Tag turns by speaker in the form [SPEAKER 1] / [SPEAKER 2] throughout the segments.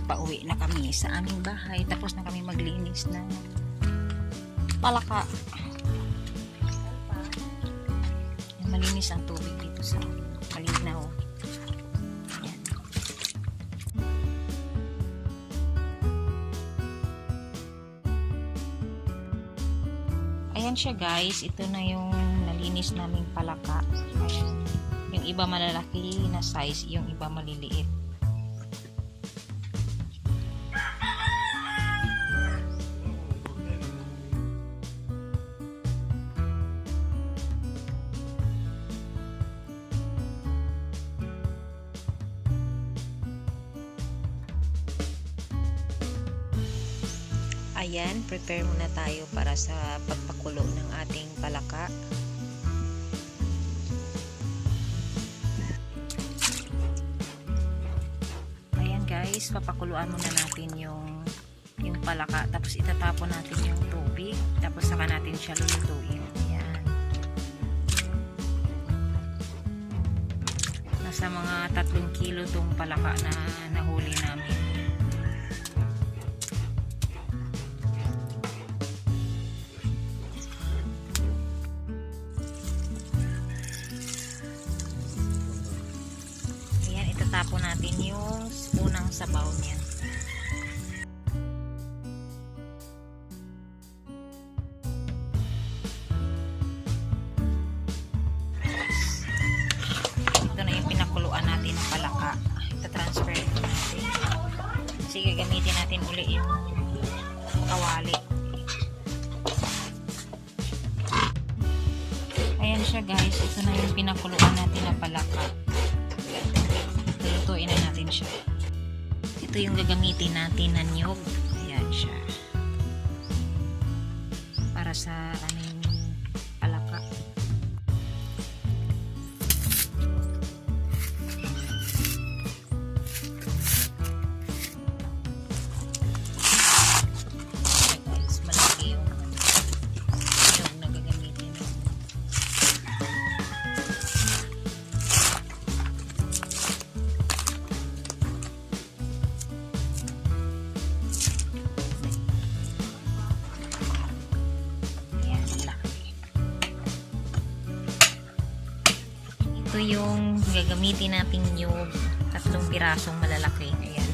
[SPEAKER 1] pauwi na kami sa aming bahay. Tapos na kami maglinis ng palaka. Malinis ang tubig dito sa malinaw. Ayan. Ayan siya guys. Ito na yung nalinis naming palaka. Ayan. Yung iba malalaki na size, yung iba maliliit. Ayan, prepare muna tayo para sa pagpakulo ng ating palaka. Ayan guys, papakuluan muna natin yung palaka. Tapos itatapon natin yung tubig. Tapos saka natin siya lulutuin. Ayan. Nasa mga 3 kilo tong palaka na nahuli namin. Tapon natin yung unang sabaw niya. Ito na yung pinakuluan natin ng palaka. Ita-transfer natin. Sige, gamitin natin uli yung kawali. Ayan siya guys. Ito na yung pinakuluan natin ng palaka. Lutuin na natin siya. Ito yung gagamitin natin na niyog. Ayan siya. Para sa aming palaka. Guys, malaki yung niyog na gagamitin. Ito yung gagamitin natin yung 3 pirasong malalaki. Ayan.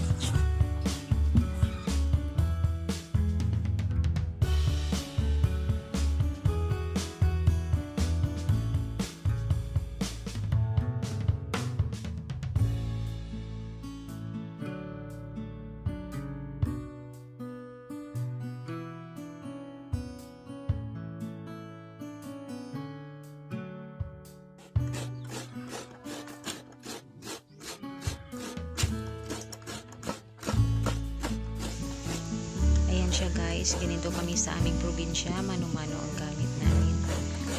[SPEAKER 1] Siya guys, ganito kami sa aming probinsya, mano-mano ang gamit namin.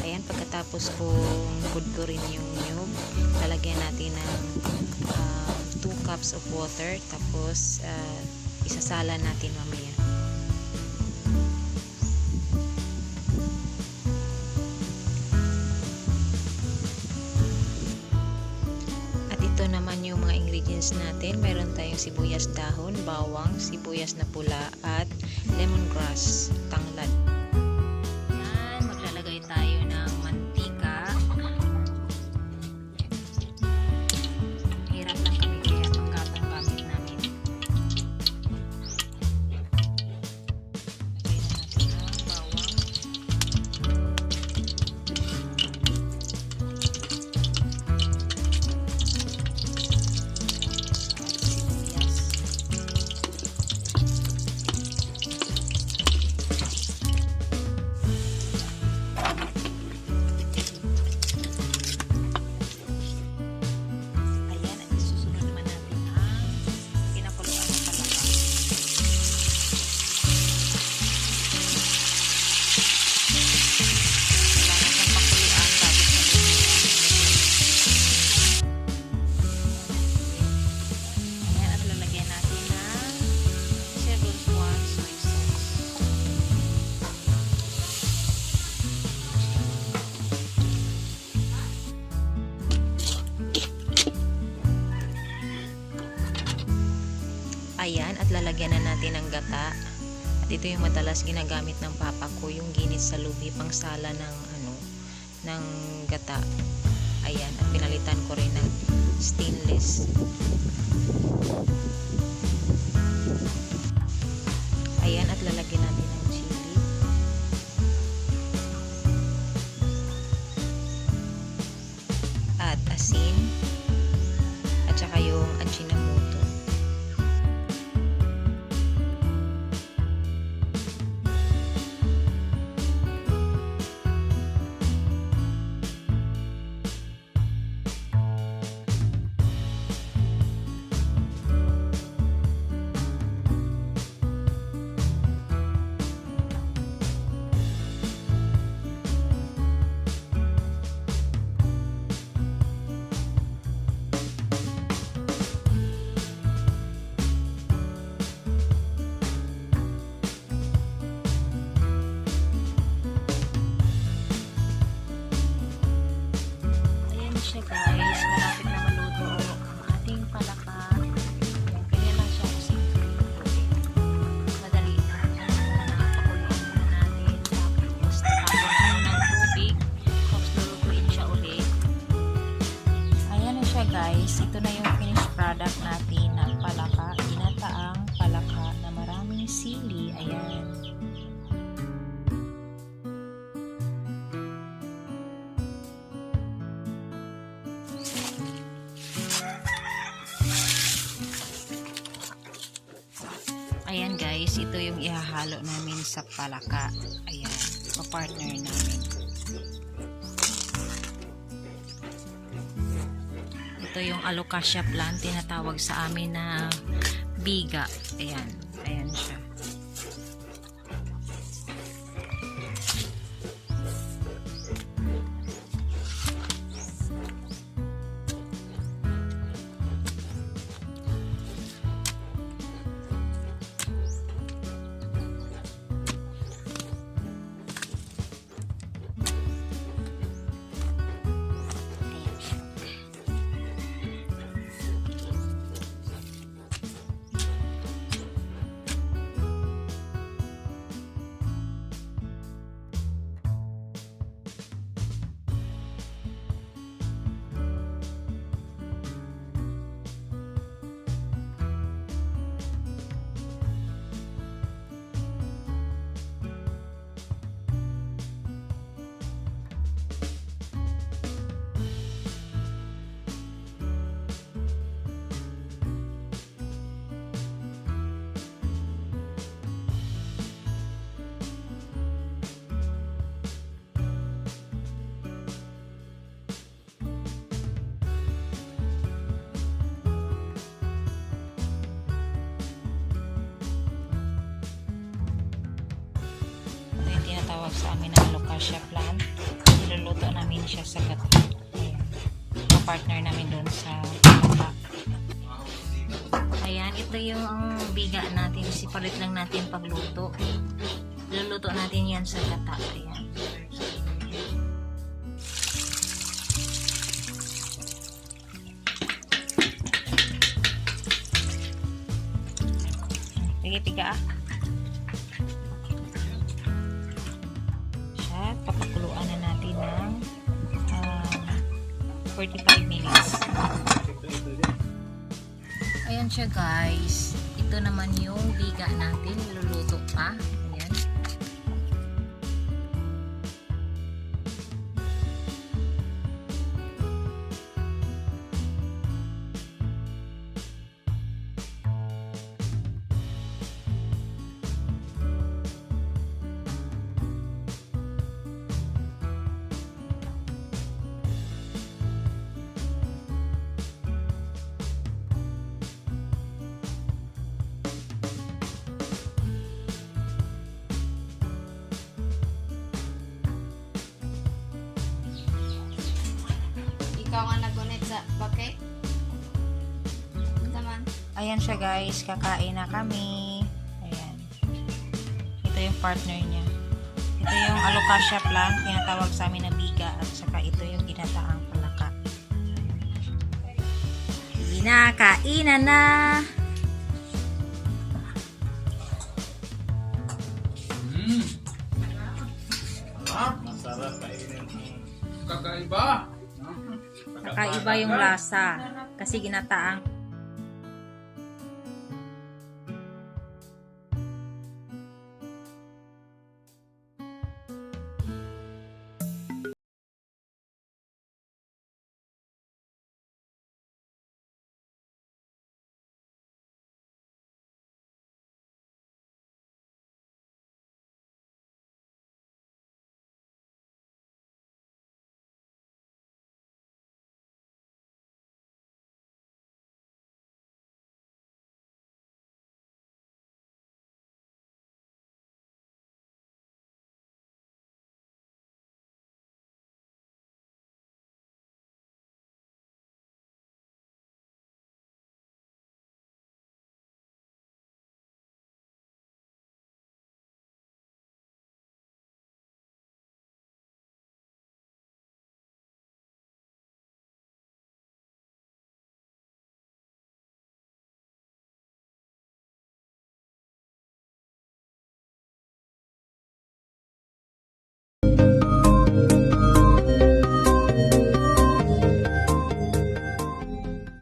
[SPEAKER 1] Ayan, pagkatapos kong kudkurin yung nyug, lalagyan natin ng 2 cups of water, tapos isasala natin mamaya. Ito naman yung mga ingredients natin. Meron tayong sibuyas dahon, bawang, sibuyas na pula, at lemongrass, tanglad. Yan, maglalagay tayo ng mantika. Hirap lang kami kaya ang gatong gamit namin. Lagay na natin ang bawang. lalagyan na natin ng gata. At ito yung madalas ginagamit ng papa ko, yung ginit sa lubi, pang sala ng ng gata. Ayan, at pinalitan ko rin ng stainless. Ayan, at lalagyan natin ng chili. At asin. At saka yung ajinomoto. Siya guys, malapit na maluto ang ating palaka. Kanya lang siya kasi madali lang. Pakuluan muna natin. Tapos tapon natin ng tubig. Tapos lulutuin siya ulit. Ayan na siya guys. Ito na yung finished product natin na palaka. Ginataang palaka na maraming sili. Ayan. Ayan guys, ito yung ihahalo namin sa palaka. Ayan, pa-partner namin. Ito yung alocasia plant, tinatawag sa amin na biga. Ayan, ayan siya. Tinatawag sa amin ng alocasia plant. Niluluto namin siya sa gata. Ayan. Partner namin doon sa gata. Ayan, ito yung biga natin. Sipalit lang natin pagluto. Niluluto natin yan sa gata. Ayan. Tiga-tiga ah. Papakuluan na natin ng 45 minutes. Ayan siya guys. Ito naman yung biga natin. Niluluto pa. Ayan.
[SPEAKER 2] Ikaw ang nagunit sa bakit? Naman.
[SPEAKER 1] Ayan siya guys, kakain na kami. Ayan. Ito yung partner niya. Ito yung alocasia plant, tinatawag sa amin na biga, at saka ito yung ginataang palaka. Kainan na!
[SPEAKER 3] iba yung lasa. Kasi ginataang